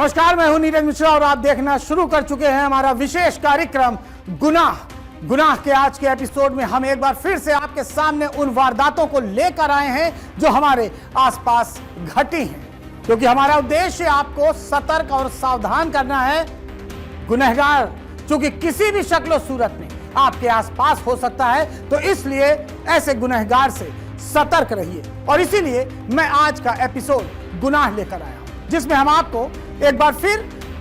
नमस्कार, मैं हूं नीरज मिश्रा और आप देखना शुरू कर चुके हैं हमारा विशेष कार्यक्रम गुनाह के आज के एपिसोड में हम एक बार फिर से आपके सामने उन वारदातों को लेकर आए हैं जो हमारे आसपास घटी हैं, क्योंकि हमारा उद्देश्य आपको सतर्क और सावधान करना है। गुनहगार चूंकि किसी भी शक्ल और सूरत में आपके आसपास हो सकता है, तो इसलिए ऐसे गुनहगार से सतर्क रहिए। और इसीलिए मैं आज का एपिसोड गुनाह लेकर आया हूं, जिसमें हम आपको एक बार फिर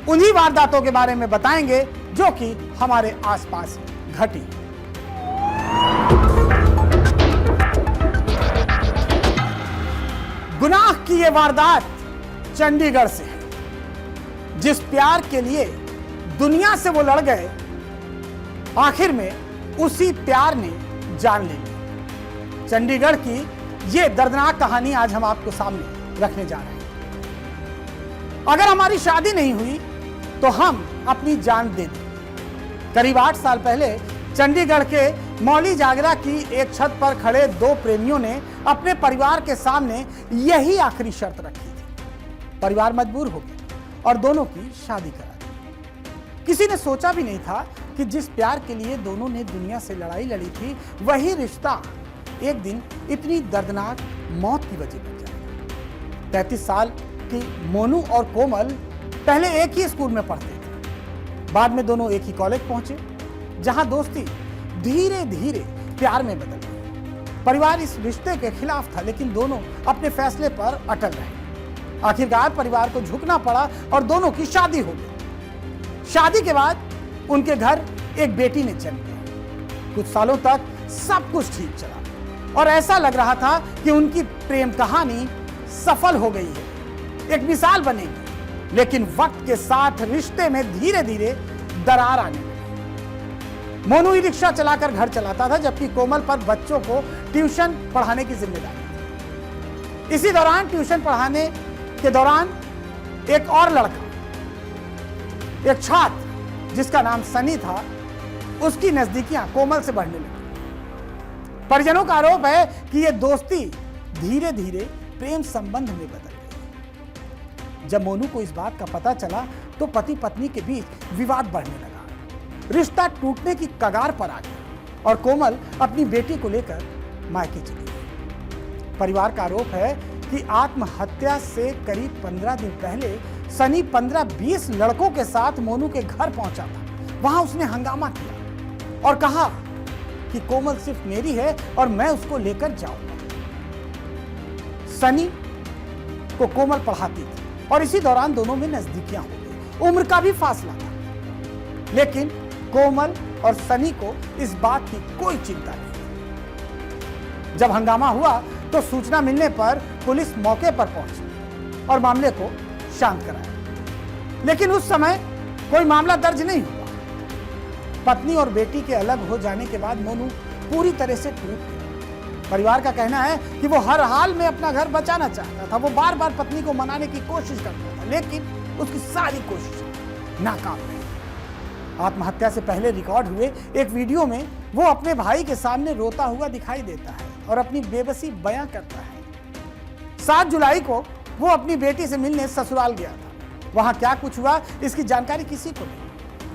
उन्हीं वारदातों के बारे में बताएंगे जो कि हमारे आसपास घटी। गुनाह की यह वारदात चंडीगढ़ से है। जिस प्यार के लिए दुनिया से वो लड़ गए, आखिर में उसी प्यार ने जान ले ली। चंडीगढ़ की यह दर्दनाक कहानी आज हम आपको सामने रखने जा रहे हैं। अगर हमारी शादी नहीं हुई तो हम अपनी जान दे दें। करीब 8 साल पहले चंडीगढ़ के मौली जागरा की एक छत पर खड़े दो प्रेमियों ने अपने परिवार के सामने यही आखिरी शर्त रखी थी। परिवार मजबूर हो गया और दोनों की शादी करा दी। किसी ने सोचा भी नहीं था कि जिस प्यार के लिए दोनों ने दुनिया से लड़ाई लड़ी थी, वही रिश्ता एक दिन इतनी दर्दनाक मौत की वजह बन जाएगा। 33 साल कि मोनू और कोमल पहले एक ही स्कूल में पढ़ते थे। बाद में दोनों एक ही कॉलेज पहुंचे, जहां दोस्ती धीरे धीरे प्यार में बदल गई। परिवार इस रिश्ते के खिलाफ था, लेकिन दोनों अपने फैसले पर अटल रहे। आखिरकार परिवार को झुकना पड़ा और दोनों की शादी हो गई। शादी के बाद उनके घर एक बेटी ने जन्म लिया। कुछ सालों तक सब कुछ ठीक चला और ऐसा लग रहा था कि उनकी प्रेम कहानी सफल हो गई है, एक मिसाल बनेगी। लेकिन वक्त के साथ रिश्ते में धीरे धीरे दरार आने लगी। मोनू ही रिक्शा चलाकर घर चलाता था, जबकि कोमल पर बच्चों को ट्यूशन पढ़ाने की जिम्मेदारी थी। इसी दौरान ट्यूशन पढ़ाने के दौरान एक और लड़का, एक छात्र जिसका नाम सनी था, उसकी नजदीकियां कोमल से बढ़ने लगी। परिजनों का आरोप है कि यह दोस्ती धीरे धीरे प्रेम संबंध में बदल गई। जब मोनू को इस बात का पता चला तो पति पत्नी के बीच विवाद बढ़ने लगा। रिश्ता टूटने की कगार पर आ गया और कोमल अपनी बेटी को लेकर मायके चली गई। परिवार का आरोप है कि आत्महत्या से करीब 15 दिन पहले सनी 15-20 लड़कों के साथ मोनू के घर पहुंचा था। वहां उसने हंगामा किया और कहा कि कोमल सिर्फ मेरी है और मैं उसको लेकर जाऊंगा। सनी को कोमल पढ़ाती थी और इसी दौरान दोनों में नजदीकियां हो गई। उम्र का भी फासला था, लेकिन कोमल और सनी को इस बात की कोई चिंता नहीं। जब हंगामा हुआ तो सूचना मिलने पर पुलिस मौके पर पहुंची और मामले को शांत कराया, लेकिन उस समय कोई मामला दर्ज नहीं हुआ। पत्नी और बेटी के अलग हो जाने के बाद मोनू पूरी तरह से टूट गया। परिवार का कहना है कि वो हर हाल में अपना घर बचाना चाहता था। वो बार बार पत्नी को मनाने की कोशिश करता था, लेकिन उसकी सारी कोशिश नाकाम रही। आत्महत्या से पहले रिकॉर्ड हुए एक वीडियो में वो अपने भाई के सामने रोता हुआ दिखाई देता है और अपनी बेबसी बयां करता है। 7 जुलाई को वो अपनी बेटी से मिलने ससुराल गया था। वहां क्या कुछ हुआ इसकी जानकारी किसी को नहीं,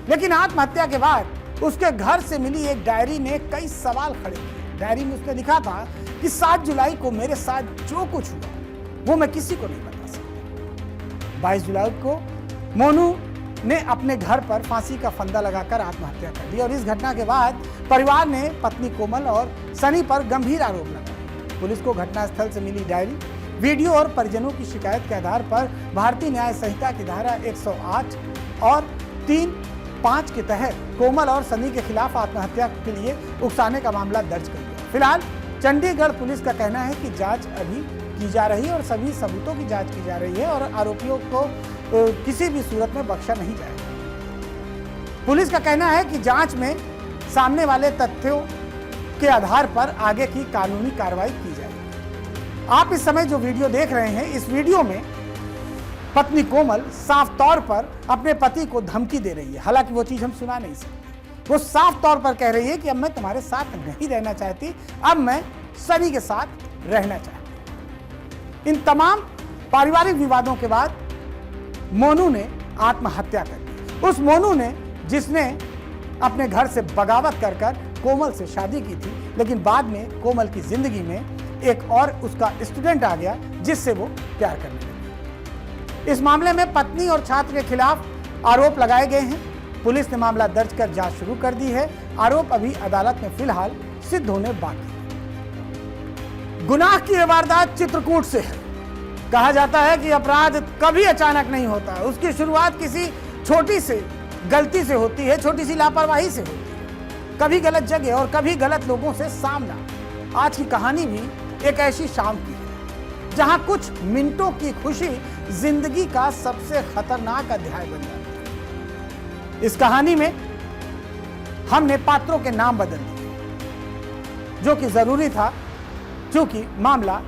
लेकिन आत्महत्या के बाद उसके घर से मिली एक डायरी ने कई सवाल खड़े किए। डायरी में उसने लिखा था कि 7 जुलाई को मेरे साथ जो कुछ हुआ वो मैं किसी को नहीं बता सकता। 22 जुलाई को मोनू ने अपने घर पर फांसी का फंदा लगाकर आत्महत्या कर दी और इस घटना के बाद परिवार ने पत्नी कोमल और सनी पर गंभीर आरोप लगाए। पुलिस को घटनास्थल से मिली डायरी, वीडियो और परिजनों की शिकायत के आधार पर भारतीय न्याय संहिता की धारा 108 और 3(5) के तहत कोमल और सनी के खिलाफ आत्महत्या के लिए उकसाने का मामला दर्ज कर दिया। फिलहाल चंडीगढ़ पुलिस का कहना है कि जांच अभी की जा रही है और सभी सबूतों की जांच की जा रही है और आरोपियों को किसी भी सूरत में बख्शा नहीं जाएगा। पुलिस का कहना है कि जांच में सामने वाले तथ्यों के आधार पर आगे की कानूनी कार्रवाई की जाएगी। आप इस समय जो वीडियो देख रहे हैं, इस वीडियो में पत्नी कोमल साफ तौर पर अपने पति को धमकी दे रही है। हालांकि वो चीज हम सुना नहीं सकते। वो साफ तौर पर कह रही है कि अब मैं तुम्हारे साथ नहीं रहना चाहती, अब मैं सनी के साथ रहना चाहती। इन तमाम पारिवारिक विवादों के बाद मोनू ने आत्महत्या कर ली। उस मोनू ने, जिसने अपने घर से बगावत कर कर कोमल से शादी की थी, लेकिन बाद में कोमल की जिंदगी में एक और उसका स्टूडेंट आ गया जिससे वो प्यार करने लगी। इस मामले में पत्नी और छात्र के खिलाफ आरोप लगाए गए हैं। पुलिस ने मामला दर्ज कर जांच शुरू कर दी है। आरोप अभी अदालत में फिलहाल सिद्ध होने बाकी है। गुनाह की ये वारदात चित्रकूट से है। कहा जाता है कि अपराध कभी अचानक नहीं होता, उसकी शुरुआत किसी छोटी से गलती से होती है, छोटी सी लापरवाही से होती है, कभी गलत जगह और कभी गलत लोगों से सामना। आज की कहानी भी एक ऐसी शाम की है जहां कुछ मिनटों की खुशी जिंदगी का सबसे खतरनाक अध्याय बन जाती है। इस कहानी में हमने पात्रों के नाम बदल दिए, जो कि जरूरी था, क्योंकि मामला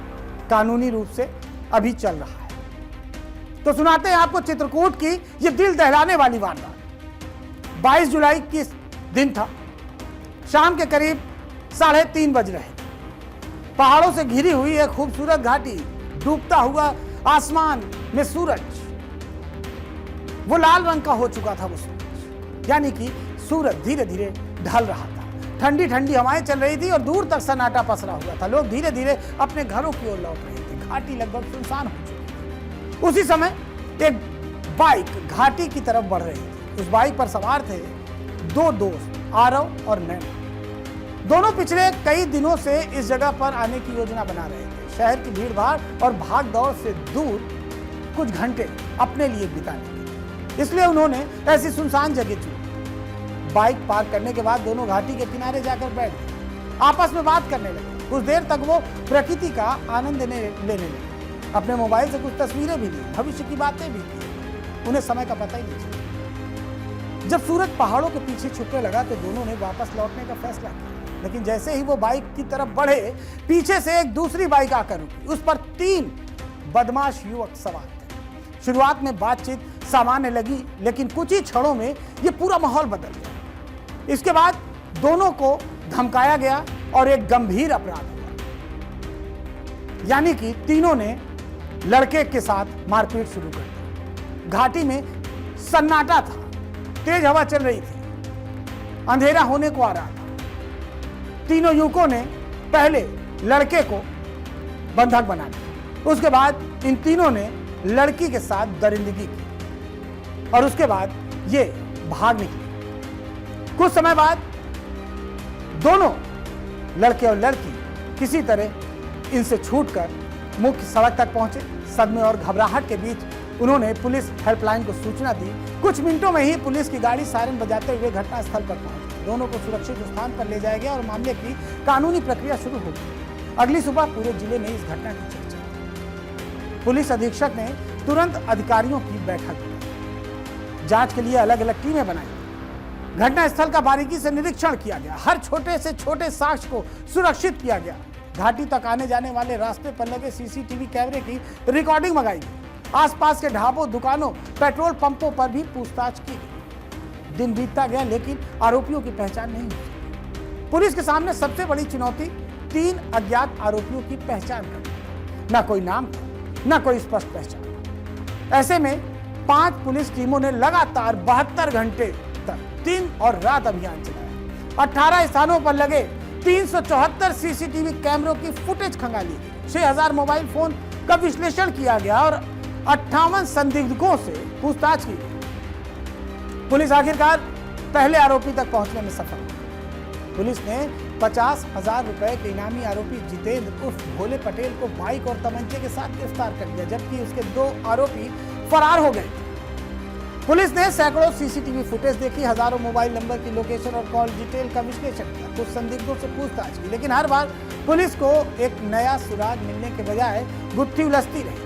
कानूनी रूप से अभी चल रहा है। तो सुनाते हैं आपको चित्रकूट की यह दिल दहलाने वाली वारदात। 22 जुलाई की दिन था। शाम के करीब 3:30 बज रहे थे। पहाड़ों से घिरी हुई एक खूबसूरत घाटी, डूबता हुआ आसमान में सूरज, वो लाल रंग का हो चुका था वो सूरज, यानी कि सूरज धीरे धीरे ढल रहा था। ठंडी ठंडी हवाएं चल रही थी और दूर तक सन्नाटा पसरा हुआ था। लोग धीरे धीरे अपने घरों की ओर लौट रहे थे। घाटी लगभग सुनसान हो चुकी थी। उसी समय एक बाइक घाटी की तरफ बढ़ रही थी। उस बाइक पर सवार थे 2 दोस्त, आरव और नैना। दोनों पिछले कई दिनों से इस जगह पर आने की योजना बना रहे थे, शहर की भीड़भाड़ और भाग दौड़ से दूर कुछ घंटे अपने लिए बिताने के। इसलिए उन्होंने ऐसी सुनसान जगह चुनी। बाइक पार्क करने के बाद दोनों घाटी के किनारे जाकर बैठ गए, आपस में बात करने लगे। कुछ देर तक वो प्रकृति का आनंद लेने लगे। अपने मोबाइल से कुछ तस्वीरें भी ली, भविष्य की बातें भी की। उन्हें समय का पता ही नहीं चला। जब सूरज पहाड़ों के पीछे छुपने लगा तो दोनों ने वापस लौटने का फैसला किया। लेकिन जैसे ही वो बाइक की तरफ बढ़े, पीछे से एक दूसरी बाइक आकर रुकी। उस पर 3 बदमाश युवक सवार थे। शुरुआत में बातचीत सामान्य लगी, लेकिन कुछ ही क्षणों में यह पूरा माहौल बदल गया। इसके बाद दोनों को धमकाया गया और एक गंभीर अपराध हुआ, यानी कि तीनों ने लड़के के साथ मारपीट शुरू कर दी। घाटी में सन्नाटा था, तेज हवा चल रही थी, अंधेरा होने को आ रहा था। तीनों युवकों ने पहले लड़के को बंधक बना लिया। उसके बाद इन तीनों ने लड़की के साथ दरिंदगी की और उसके बाद ये भाग निकले। कुछ समय बाद दोनों लड़के और लड़की किसी तरह इनसे छूटकर मुख्य सड़क तक पहुंचे। सदमे और घबराहट के बीच उन्होंने पुलिस हेल्पलाइन को सूचना दी। कुछ मिनटों में ही पुलिस की गाड़ी सायरन बजाते हुए घटनास्थल पर पहुंची। दोनों को सुरक्षित स्थान पर ले जाया गया और मामले की कानूनी प्रक्रिया शुरू हो गई। अगली सुबह पूरे जिले में इस घटना की चर्चा थी। पुलिस अधीक्षक ने तुरंत अधिकारियों की बैठक बुलाई। जांच के लिए अलग अलग टीमें बनाई। घटना स्थल का बारीकी से निरीक्षण किया गया। हर छोटे से छोटे साक्ष्य को सुरक्षित किया गया। घाटी तक आने जाने वाले रास्ते पर लगे सीसीटीवी कैमरे की रिकॉर्डिंग मंगाई गई। आसपास के ढाबों, दुकानों, पेट्रोल पंपों पर भी पूछताछ की गई। दिन बीतता गया, लेकिन आरोपियों की पहचान नहीं हुई। पुलिस के सामने सबसे बड़ी चुनौती 3 अज्ञात आरोपियों की पहचान करना। न कोई नाम था, न कोई स्पष्ट पहचान। ऐसे में 5 पुलिस टीमों ने लगातार 72 घंटे तक दिन और रात अभियान चलाया। 18 स्थानों पर लगे 374 सीसीटीवी कैमरों की फुटेज खंगाली। 6000 मोबाइल फोन का विश्लेषण किया गया और 58 संदिग्धों से पूछताछ की गई। पुलिस आखिरकार पहले आरोपी तक पहुंचने में सफल हुई। पुलिस ने 50,000 रुपए के इनामी आरोपी जितेंद्र उर्फ भोले पटेल को बाइक और तमंचे के साथ गिरफ्तार कर लिया, जबकि उसके 2 आरोपी फरार हो गए। पुलिस ने सैकड़ों सीसीटीवी फुटेज देखी, हजारों मोबाइल नंबर की लोकेशन और कॉल डिटेल का विश्लेषण किया। कुछ संदिग्धों से पूछताछ की, लेकिन हर बार पुलिस को एक नया सुराग मिलने के बजाय गुत्थी उलझती रही।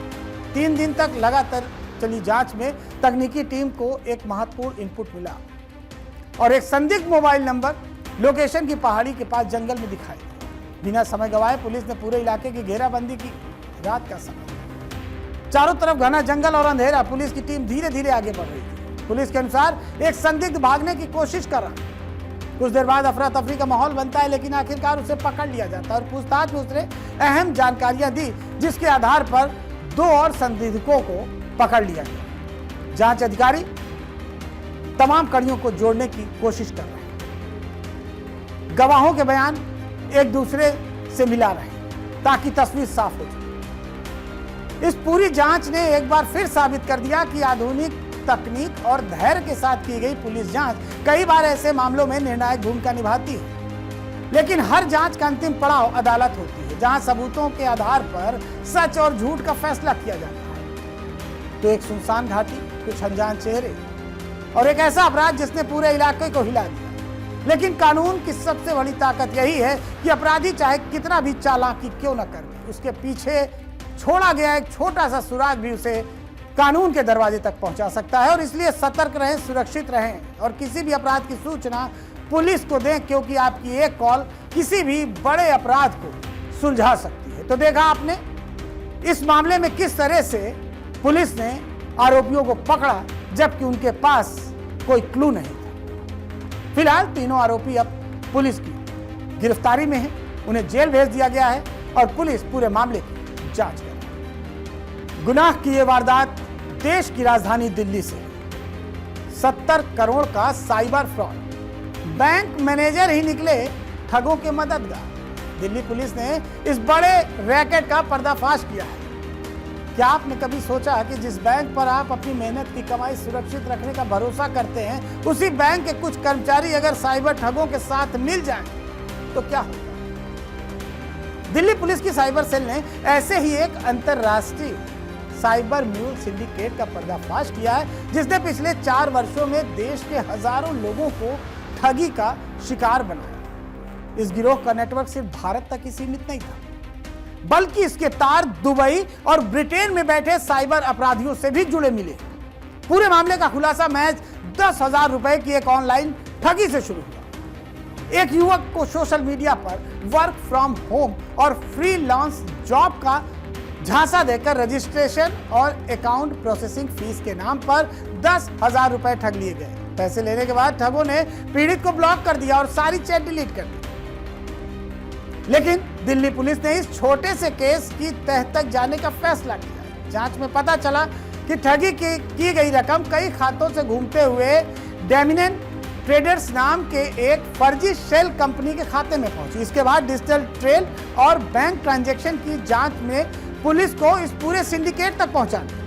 3 दिन तक लगातार चली जांच में तकनीकी टीम को एक महत्वपूर्ण इनपुट मिला और एक संदिग्ध मोबाइल नंबर लोकेशन की पहाड़ी के पास जंगल में दिखाई। बिना समय गंवाए पुलिस ने पूरे इलाके की घेराबंदी की। रात का समय, चारों तरफ घना जंगल और अंधेरा। पुलिस की टीम धीरे धीरे आगे बढ़ रही थी। पुलिस के अनुसार एक संदिग्ध भागने की कोशिश कर रहा। कुछ देर बाद अफरा तफरी का माहौल बनता है, लेकिन आखिरकार उसे पकड़ लिया जाता है और पूछताछ में उसने अहम जानकारियां दी, जिसके आधार पर 2 और संदिग्धों को पकड़ लिया गया। जांच अधिकारी तमाम कड़ियों को जोड़ने की कोशिश कर रहे हैं। गवाहों के बयान एक दूसरे से मिला रहे हैं ताकि तस्वीर साफ हो जाए। इस पूरी जांच ने एक बार फिर साबित कर दिया कि आधुनिक तकनीक और धैर्य के साथ की गई पुलिस जांच कई बार ऐसे मामलों में निर्णायक भूमिका निभाती है। लेकिन हर जांच का अंतिम पड़ाव अदालत होती है, जहां सबूतों के आधार पर सच और झूठ का फैसला किया जाता है। तो एक सुनसान घाटी, कुछ अनजान चेहरे और एक ऐसा अपराध जिसने पूरे इलाके को हिला दिया। लेकिन कानून की सबसे बड़ी ताकत यही है कि अपराधी चाहे कितना भी चालाकी क्यों न कर ले, उसके पीछे छोड़ा गया एक छोटा सा सुराग भी उसे कानून के दरवाजे तक पहुंचा सकता है। और इसलिए सतर्क रहें, सुरक्षित रहें और किसी भी अपराध की सूचना पुलिस को दें, क्योंकि आपकी एक कॉल किसी भी बड़े अपराध को सुलझा सकती है। तो देखा आपने इस मामले में किस तरह से पुलिस ने आरोपियों को पकड़ा जबकि उनके पास कोई क्लू नहीं था। फिलहाल तीनों आरोपी अब पुलिस की गिरफ्तारी में हैं, उन्हें जेल भेज दिया गया है और पुलिस पूरे मामले की जांच कर रही है। गुनाह की ये वारदात देश की राजधानी दिल्ली से 70 करोड़ का साइबर फ्रॉड, बैंक मैनेजर ही निकले ठगों के मददगार। दिल्ली पुलिस ने इस बड़े रैकेट का पर्दाफाश किया है। क्या आपने कभी सोचा कि जिस बैंक पर आप अपनी मेहनत की कमाई सुरक्षित रखने का भरोसा करते हैं, उसी बैंक के कुछ कर्मचारी अगर साइबर ठगों के साथ मिल जाएं, तो क्या होगा? दिल्ली पुलिस की साइबर सेल ने ऐसे ही एक अंतरराष्ट्रीय साइबर म्यूल सिंडिकेट का पर्दाफाश किया है, जिसने पिछले 4 वर्षों में देश के हजारों लोगों को ठगी का शिकार बनाया। इस गिरोह का नेटवर्क सिर्फ भारत तक ही सीमित नहीं था, बल्कि इसके तार दुबई और ब्रिटेन में बैठे साइबर अपराधियों से भी जुड़े मिले। पूरे मामले का खुलासा महज 10,000 रुपए की एक ऑनलाइन ठगी से शुरू हुआ। एक युवक को सोशल मीडिया पर वर्क फ्रॉम होम और फ्रीलांस जॉब का झांसा देकर रजिस्ट्रेशन और अकाउंट प्रोसेसिंग फीस के नाम पर 10,000 रुपए ठग लिए गए। पैसे लेने के बाद ठगों ने पीड़ित को ब्लॉक कर दिया और सारी चैट डिलीट कर दी। लेकिन दिल्ली पुलिस ने इस छोटे से केस की तह तक जाने का फैसला किया। जांच में पता चला कि ठगी की गई रकम कई खातों से घूमते हुए डोमिनियन ट्रेडर्स नाम के एक फर्जी शेल कंपनी के खाते में पहुंची। इसके बाद डिजिटल ट्रेल और बैंक ट्रांजैक्शन की जांच में पुलिस को इस पूरे सिंडिकेट तक पहुंचा दिया।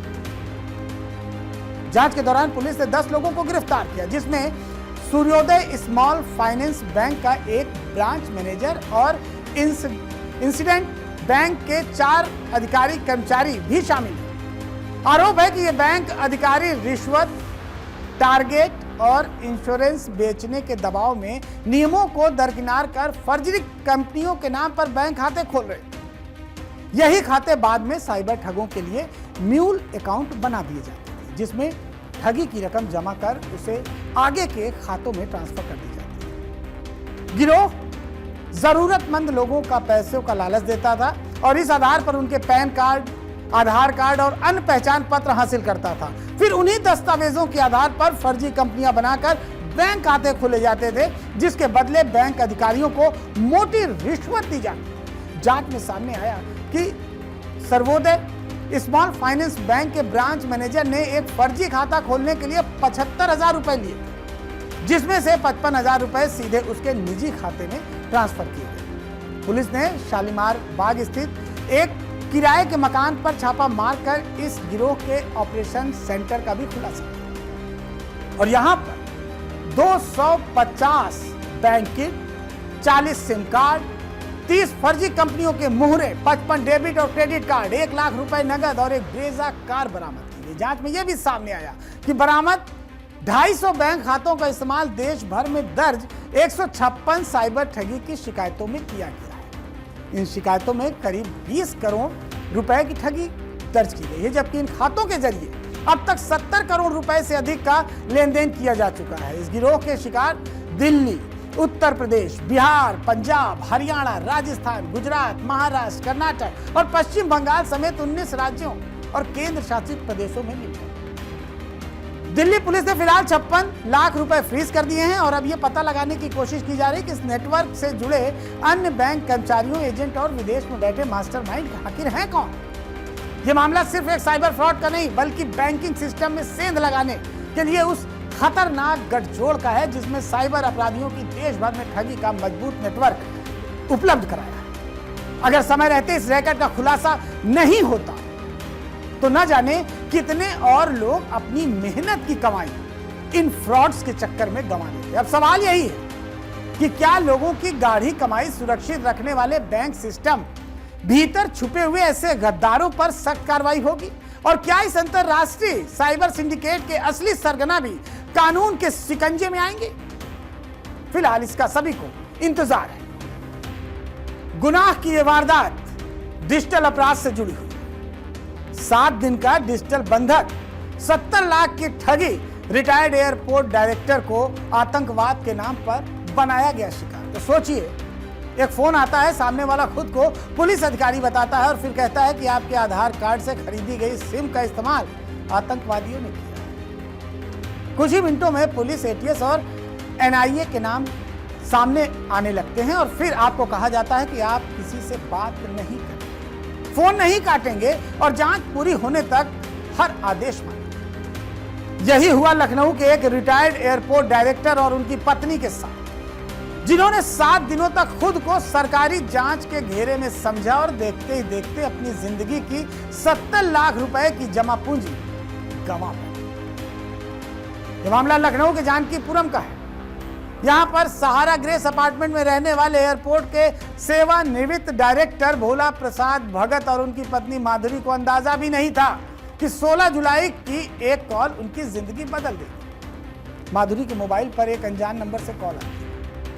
जांच के दौरान पुलिस ने 10 लोगों को गिरफ्तार किया, जिसमें सूर्योदय स्मॉल फाइनेंस बैंक का एक ब्रांच मैनेजर और इंसिडेंट बैंक के 4 अधिकारी कर्मचारी भी शामिल हैं। आरोप है कि ये बैंक अधिकारी रिश्वत, टारगेट और इंश्योरेंस बेचने के दबाव में नियमों को दरकिनार कर फर्जी कंपनियों के नाम पर बैंक खाते खोल रहे थे। यही खाते बाद में साइबर ठगों के लिए म्यूल अकाउंट बना दिए जाते थे, जिसमें ठगी की रकम जमा कर उसे आगे के खातों में ट्रांसफर कर दी जाती है। गिरोह जरूरतमंद लोगों का पैसों का लालच देता था और इस आधार पर उनके पैन कार्ड, आधार कार्ड और अन्य पहचान पत्र हासिल करता था। फिर उन्हीं दस्तावेजों के आधार पर फर्जी कंपनियां बनाकर बैंक खाते खोले जाते थे, जिसके बदले बैंक अधिकारियों को मोटी रिश्वत दी जाती। जांच में सामने आया कि सर्वोदय स्मॉल फाइनेंस बैंक के ब्रांच मैनेजर ने एक फर्जी खाता खोलने के लिए 75,000 रुपए लिए, जिसमें से 55,000 रुपए सीधे उसके निजी खाते में ट्रांसफर किए गए। पुलिस ने शालीमार बाग स्थित एक किराए के मकान पर छापा मारकर इस गिरोह के ऑपरेशन सेंटर का भी खुलासा किया और यहां पर 250 बैंक किट, 40 सिम कार्ड, 30 फर्जी कंपनियों के मुहरे, 55 डेबिट और क्रेडिट कार्ड, 1 लाख रुपए नगद और एक ब्रेजा कार बरामद की गई। जांच में यह भी सामने आया कि बरामद 250 बैंक खातों का इस्तेमाल देश भर में दर्ज 156 साइबर ठगी की शिकायतों में किया गया है। इन शिकायतों में करीब 20 करोड़ रुपए की ठगी दर्ज की गई है, जबकि इन खातों के जरिए अब तक 70 करोड़ रुपए से अधिक का लेन देन किया जा चुका है। इस गिरोह के शिकार दिल्ली, उत्तर प्रदेश, बिहार, पंजाब, हरियाणा, राजस्थान, गुजरात, महाराष्ट्र, कर्नाटक और पश्चिम बंगाल समेत 19 राज्यों और केंद्र शासित प्रदेशों में मिले। दिल्ली पुलिस ने फिलहाल 56 लाख रुपए फ्रीज कर दिए हैं और अब यह पता लगाने की कोशिश की जा रही है कि इस नेटवर्क से जुड़े अन्य बैंक कर्मचारियों, एजेंट और विदेश में बैठे मास्टरमाइंड आखिर हैं कौन। यह मामला सिर्फ एक साइबर फ्रॉड का नहीं बल्कि बैंकिंग सिस्टम में सेंध लगाने के लिए उस खतरनाक गठजोड़ का है जिसमें साइबर अपराधियों की देश भर में ठगी का मजबूत नेटवर्क उपलब्ध कराया। अगर समय रहते इस रैकेट का खुलासा नहीं होता तो न जाने कितने और लोग अपनी मेहनत की कमाई इन फ्रॉड्स के चक्कर में गंवा देते। अब सवाल यही है कि क्या लोगों की गाढ़ी कमाई सुरक्षित रखने वाले बैंक सिस्टम भीतर छुपे हुए ऐसे गद्दारों पर सख्त कार्रवाई होगी, और क्या इस अंतरराष्ट्रीय साइबर सिंडिकेट के असली सरगना भी कानून के शिकंजे में आएंगे? फिलहाल इसका सभी को इंतजार है। गुनाह की यह वारदात डिजिटल अपराध से जुड़ी हुई। 7 दिन का डिजिटल बंधक, 70 लाख की ठगी, रिटायर्ड एयरपोर्ट डायरेक्टर को आतंकवाद के नाम पर बनाया गया शिकार। तो सोचिए, एक फोन आता है, सामने वाला खुद को पुलिस अधिकारी बताता है और फिर कहता है कि आपके आधार कार्ड से खरीदी गई सिम का इस्तेमाल आतंकवादियों ने किया। कुछ ही मिनटों में पुलिस, एटीएस और एनआईए के नाम सामने आने लगते हैं और फिर आपको कहा जाता है कि आप किसी से बात नहीं करें, फोन नहीं काटेंगे और जांच पूरी होने तक हर आदेश मानेंगे। यही हुआ लखनऊ के एक रिटायर्ड एयरपोर्ट डायरेक्टर और उनकी पत्नी के साथ, जिन्होंने 7 दिनों तक खुद को सरकारी जांच के घेरे में समझा और देखते ही देखते अपनी जिंदगी की 70 लाख रुपए की जमा पूंजी गंवा बैठे। यह मामला लखनऊ के जानकीपुरम का है। यहां पर सहारा ग्रेस अपार्टमेंट में रहने वाले एयरपोर्ट के सेवानिवृत्त डायरेक्टर भोला प्रसाद भगत और उनकी पत्नी माधुरी को अंदाजा भी नहीं था कि 16 जुलाई की एक कॉल उनकी जिंदगी बदल देगी। माधुरी के मोबाइल पर एक अनजान नंबर से कॉल आई।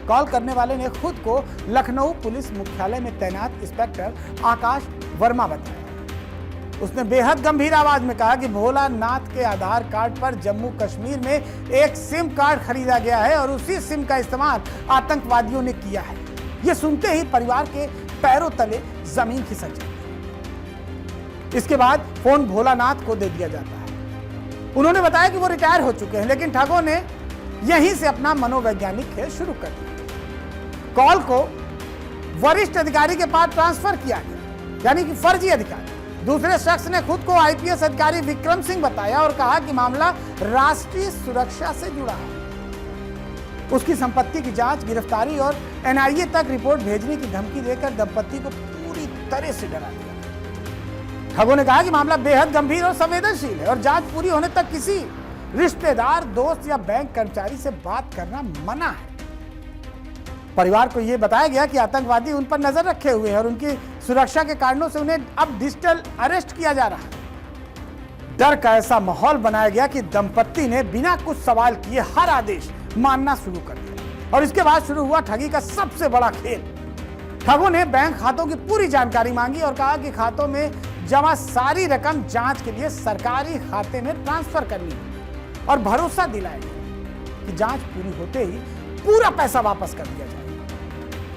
कॉल करने वाले ने खुद को लखनऊ पुलिस मुख्यालय में तैनात इंस्पेक्टर आकाश वर्मा बताया। उसने बेहद गंभीर आवाज में कहा कि भोलानाथ के आधार कार्ड पर जम्मू कश्मीर में एक सिम कार्ड खरीदा गया है और उसी सिम का इस्तेमाल आतंकवादियों ने किया है। यह सुनते ही परिवार के पैरों तले जमीन खिसक जाती। इसके बाद फोन भोलानाथ को दे दिया जाता है। उन्होंने बताया कि वो रिटायर हो चुके हैं, लेकिन ठगों ने यहीं से अपना मनोवैज्ञानिक खेल शुरू कर दिया। कॉल को वरिष्ठ अधिकारी के पास ट्रांसफर किया गया, यानी कि फर्जी अधिकारी। दूसरे शख्स ने खुद को आईपीएस अधिकारी विक्रम सिंह बताया और कहा कि मामला राष्ट्रीय सुरक्षा से जुड़ा है। उसकी संपत्ति की जांच, गिरफ्तारी और एनआईए तक रिपोर्ट भेजने की धमकी देकर दंपति को पूरी तरह से डरा दिया। ठगों ने कहा कि मामला बेहद गंभीर और संवेदनशील है और जांच पूरी होने तक किसी रिश्तेदार, दोस्त या बैंक कर्मचारी से बात करना मना है। परिवार को यह बताया गया कि आतंकवादी उन पर नजर रखे हुए हैं और उनकी सुरक्षा के कारणों से उन्हें अब डिजिटल अरेस्ट किया जा रहा है। डर का ऐसा माहौल बनाया गया कि दंपत्ति ने बिना कुछ सवाल किए हर आदेश मानना शुरू कर दिया और इसके बाद शुरू हुआ ठगी का सबसे बड़ा खेल। ठगों ने बैंक खातों की पूरी जानकारी मांगी और कहा कि खातों में जमा सारी रकम जांच के लिए सरकारी खाते में ट्रांसफर करनी है और भरोसा दिलाया कि जांच पूरी होते ही पूरा पैसा वापस कर दिया जाएगा।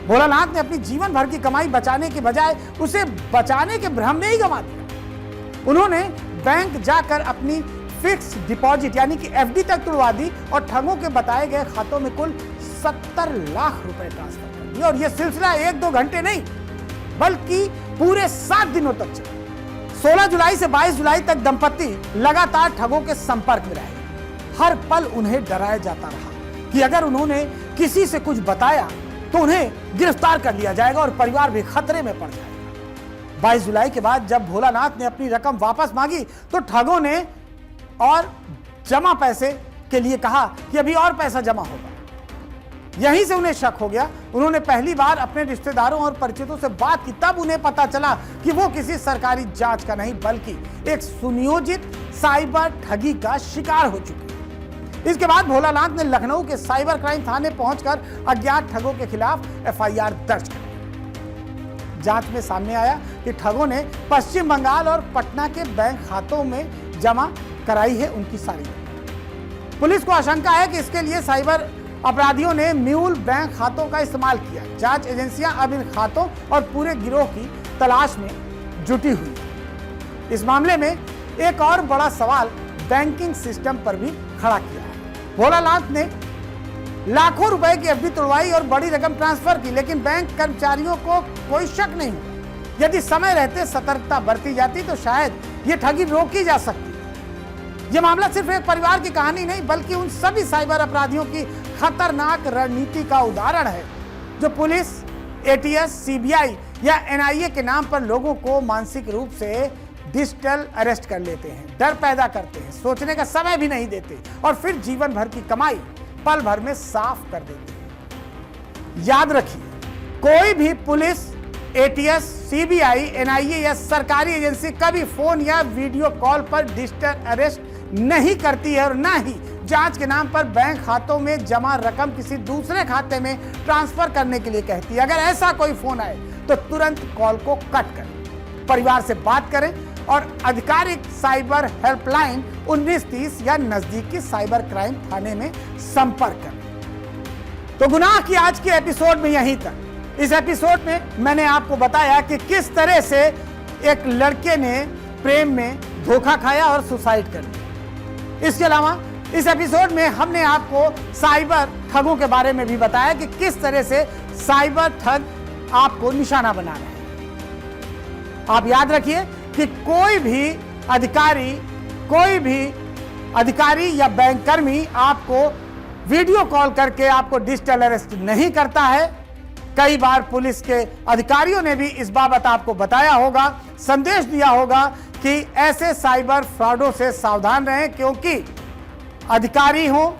भोलानाथ ने अपनी जीवन भर की कमाई बचाने के बजाय उसे बचाने के भ्रम में ही गंवा दिया। उन्होंने बैंक जाकर अपनी फिक्स डिपॉजिट यानी कि एफडी तक तुड़वा दी और ठगों के बताए गए खातों में कुल 70 लाख रुपए ट्रांसफर कर दिए। और यह सिलसिला 1-2 घंटे नहीं बल्कि पूरे 7 दिनों तक चला। 16 जुलाई से 22 जुलाई तक दंपत्ति लगातार ठगों के संपर्क में रहे। हर पल उन्हें डराया जाता रहा कि अगर उन्होंने किसी से कुछ बताया तो उन्हें गिरफ्तार कर लिया जाएगा और परिवार भी खतरे में पड़ जाएगा। 22 जुलाई के बाद जब भोलानाथ ने अपनी रकम वापस मांगी तो ठगों ने और जमा पैसे के लिए कहा कि अभी और पैसा जमा होगा। यहीं से उन्हें शक हो गया। उन्होंने पहली बार अपने रिश्तेदारों और परिचितों से बात की, तब उन्हें पता चला कि वो किसी सरकारी जांच का नहीं बल्कि एक सुनियोजित साइबर ठगी का शिकार हो चुके। इसके बाद भोलानाथ ने लखनऊ के साइबर क्राइम थाने पहुंचकर अज्ञात ठगों के खिलाफ एफआईआर दर्ज की। जांच में सामने आया कि ठगों ने पश्चिम बंगाल और पटना के बैंक खातों में जमा कराई है उनकी सारी। पुलिस को आशंका है कि इसके लिए साइबर अपराधियों ने म्यूल बैंक खातों का इस्तेमाल किया। जांच एजेंसियां अब इन खातों और पूरे गिरोह की तलाश में जुटी हुई। इस मामले में एक और बड़ा सवाल बैंकिंग सिस्टम पर भी खड़ा किया है। भोलानाथ ने लाखों रुपए की एफडी तोड़वाई और बड़ी रकम ट्रांसफर की, लेकिन बैंक कर्मचारियों को कोई शक नहीं हुआ यदि समय रहते सतर्कता बरती जाती तो शायद ये ठगी रोकी जा सकती। ये मामला सिर्फ एक परिवार की कहानी नहीं बल्कि उन सभी साइबर अपराधियों की खतरनाक रणनीति का उदाहरण है जो पुलिस, एटीएस, सीबीआई या एनआईए के नाम पर लोगों को मानसिक रूप से डिजिटल अरेस्ट कर लेते हैं, डर पैदा करते हैं, सोचने का समय भी नहीं देते और फिर जीवन भर की कमाई पल भर में साफ कर देते हैं। याद रखिए, कोई भी पुलिस, एटीएस, सीबीआई, एनआईए या सरकारी एजेंसी कभी फोन या वीडियो कॉल पर डिजिटल अरेस्ट नहीं करती है और ना ही जांच के नाम पर बैंक खातों में जमा रकम किसी दूसरे खाते में ट्रांसफर करने के लिए कहती है। अगर ऐसा कोई फोन आए तो तुरंत कॉल को कट करें, परिवार से बात करें और आधिकारिक साइबर हेल्पलाइन 1930 या नजदीकी साइबर क्राइम थाने में संपर्क करें। तो गुनाह की आज के एपिसोड में यहीं तक। इस एपिसोड में मैंने आपको बताया कि किस तरह से एक लड़के ने प्रेम में धोखा खाया और सुसाइड कर लिया। इसके अलावा इस एपिसोड में हमने आपको साइबर ठगों के बारे में भी बताया कि किस तरह से साइबर ठग आपको निशाना बना रहे हैं। आप याद रखिए कि कोई भी अधिकारी या बैंक कर्मी आपको वीडियो कॉल करके आपको डिजिटल अरेस्ट नहीं करता है। कई बार पुलिस के अधिकारियों ने भी इस बाबत आपको बताया होगा, संदेश दिया होगा कि ऐसे साइबर फ्रॉडों से सावधान रहें, क्योंकि अधिकारी हो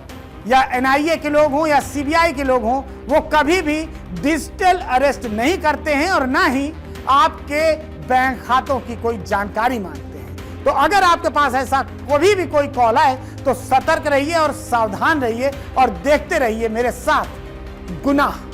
या एनआईए के लोग हों या सीबीआई के लोग हों, वो कभी भी डिजिटल अरेस्ट नहीं करते हैं और ना ही आपके बैंक खातों की कोई जानकारी मांगते हैं। तो अगर आपके पास ऐसा कभी भी कोई कॉल आए तो सतर्क रहिए और सावधान रहिए और देखते रहिए मेरे साथ गुनाह।